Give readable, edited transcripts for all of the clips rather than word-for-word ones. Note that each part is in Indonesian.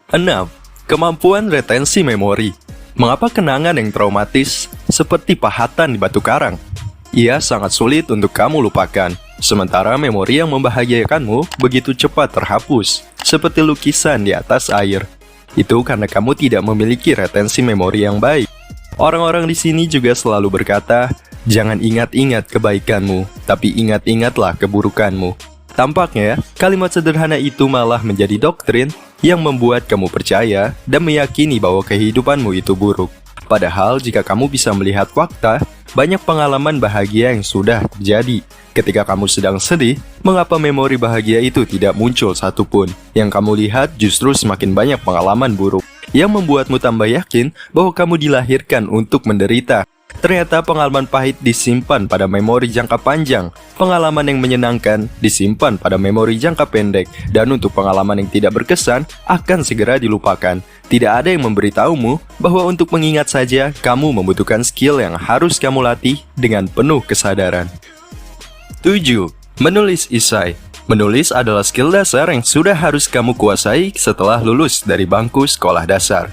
6. Kemampuan retensi memori. Mengapa kenangan yang traumatis seperti pahatan di batu karang? Ia sangat sulit untuk kamu lupakan, sementara memori yang membahagiakanmu begitu cepat terhapus, seperti lukisan di atas air. Itu karena kamu tidak memiliki retensi memori yang baik. Orang-orang di sini juga selalu berkata, jangan ingat-ingat kebaikanmu, tapi ingat-ingatlah keburukanmu. Tampaknya, kalimat sederhana itu malah menjadi doktrin yang membuat kamu percaya dan meyakini bahwa kehidupanmu itu buruk. Padahal, jika kamu bisa melihat fakta, banyak pengalaman bahagia yang sudah terjadi. Ketika kamu sedang sedih, mengapa memori bahagia itu tidak muncul satupun? Yang kamu lihat justru semakin banyak pengalaman buruk, yang membuatmu tambah yakin bahwa kamu dilahirkan untuk menderita. Ternyata pengalaman pahit disimpan pada memori jangka panjang, pengalaman yang menyenangkan disimpan pada memori jangka pendek, dan untuk pengalaman yang tidak berkesan akan segera dilupakan. Tidak ada yang memberitahumu bahwa untuk mengingat saja, kamu membutuhkan skill yang harus kamu latih dengan penuh kesadaran. 7. Menulis esai. Menulis adalah skill dasar yang sudah harus kamu kuasai setelah lulus dari bangku sekolah dasar.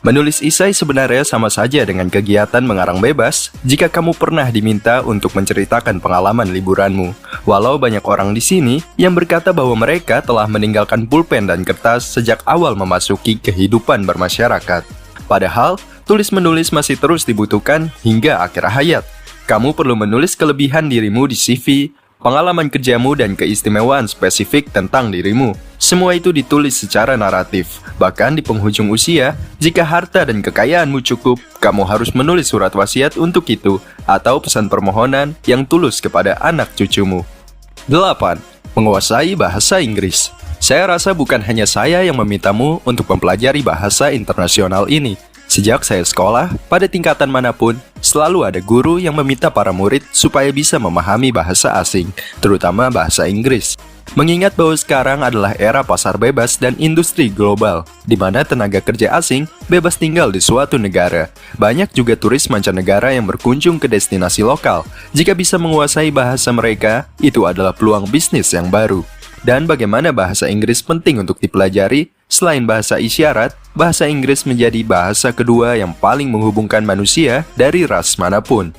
Menulis esai sebenarnya sama saja dengan kegiatan mengarang bebas jika kamu pernah diminta untuk menceritakan pengalaman liburanmu. Walau banyak orang di sini yang berkata bahwa mereka telah meninggalkan pulpen dan kertas sejak awal memasuki kehidupan bermasyarakat. Padahal, tulis-menulis masih terus dibutuhkan hingga akhir hayat. Kamu perlu menulis kelebihan dirimu di CV, pengalaman kerjamu, dan keistimewaan spesifik tentang dirimu. Semua itu ditulis secara naratif. Bahkan di penghujung usia, jika harta dan kekayaanmu cukup, kamu harus menulis surat wasiat untuk itu, atau pesan permohonan yang tulus kepada anak cucumu. 8. Menguasai bahasa Inggris. Saya rasa bukan hanya saya yang memintamu untuk mempelajari bahasa internasional ini. Sejak saya sekolah, pada tingkatan manapun, selalu ada guru yang meminta para murid supaya bisa memahami bahasa asing, terutama bahasa Inggris. Mengingat bahwa sekarang adalah era pasar bebas dan industri global, di mana tenaga kerja asing bebas tinggal di suatu negara. Banyak juga turis mancanegara yang berkunjung ke destinasi lokal. Jika bisa menguasai bahasa mereka, itu adalah peluang bisnis yang baru. Dan bagaimana bahasa Inggris penting untuk dipelajari? Selain bahasa isyarat, bahasa Inggris menjadi bahasa kedua yang paling menghubungkan manusia dari ras manapun.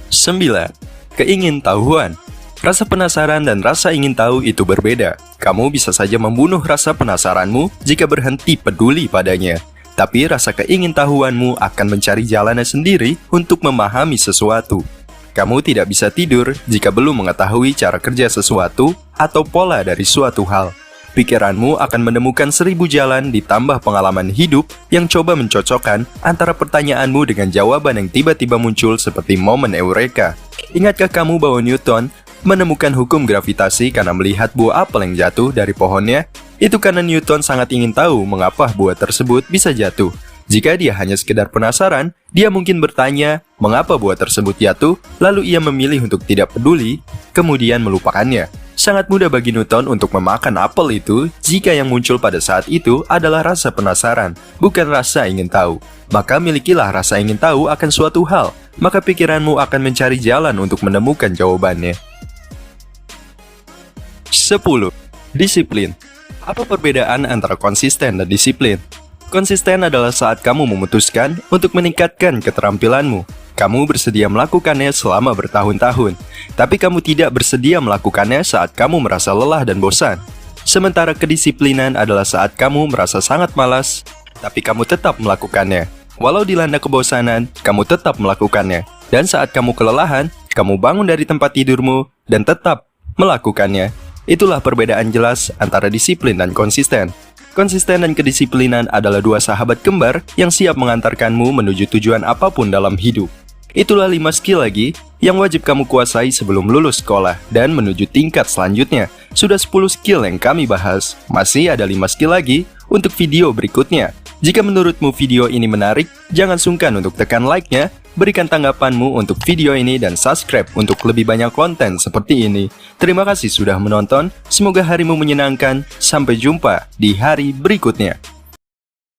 9. Keingintahuan. Rasa penasaran dan rasa ingin tahu itu berbeda. Kamu bisa saja membunuh rasa penasaranmu jika berhenti peduli padanya. Tapi rasa keingintahuanmu akan mencari jalannya sendiri untuk memahami sesuatu. Kamu tidak bisa tidur jika belum mengetahui cara kerja sesuatu atau pola dari suatu hal. Pikiranmu akan menemukan 1000 jalan ditambah pengalaman hidup yang coba mencocokkan antara pertanyaanmu dengan jawaban yang tiba-tiba muncul seperti momen eureka. Ingatkah kamu bahwa Newton menemukan hukum gravitasi karena melihat buah apel yang jatuh dari pohonnya? Itu karena Newton sangat ingin tahu mengapa buah tersebut bisa jatuh. Jika dia hanya sekedar penasaran, dia mungkin bertanya mengapa buah tersebut jatuh, lalu ia memilih untuk tidak peduli, kemudian melupakannya. Sangat mudah bagi Newton untuk memakan apel itu jika yang muncul pada saat itu adalah rasa penasaran, bukan rasa ingin tahu. Maka milikilah rasa ingin tahu akan suatu hal, maka pikiranmu akan mencari jalan untuk menemukan jawabannya. 10. Disiplin. Apa perbedaan antara konsisten dan disiplin? Konsisten adalah saat kamu memutuskan untuk meningkatkan keterampilanmu. Kamu bersedia melakukannya selama bertahun-tahun, tapi kamu tidak bersedia melakukannya saat kamu merasa lelah dan bosan. Sementara kedisiplinan adalah saat kamu merasa sangat malas, tapi kamu tetap melakukannya. Walau dilanda kebosanan, kamu tetap melakukannya. Dan saat kamu kelelahan, kamu bangun dari tempat tidurmu dan tetap melakukannya. Itulah perbedaan jelas antara disiplin dan konsisten. Konsisten dan kedisiplinan adalah dua sahabat kembar yang siap mengantarkanmu menuju tujuan apapun dalam hidup. Itulah 5 skill lagi yang wajib kamu kuasai sebelum lulus sekolah dan menuju tingkat selanjutnya. Sudah 10 skill yang kami bahas, masih ada 5 skill lagi untuk video berikutnya. Jika menurutmu video ini menarik, jangan sungkan untuk tekan like-nya, berikan tanggapanmu untuk video ini dan subscribe untuk lebih banyak konten seperti ini. Terima kasih sudah menonton, semoga harimu menyenangkan, sampai jumpa di hari berikutnya.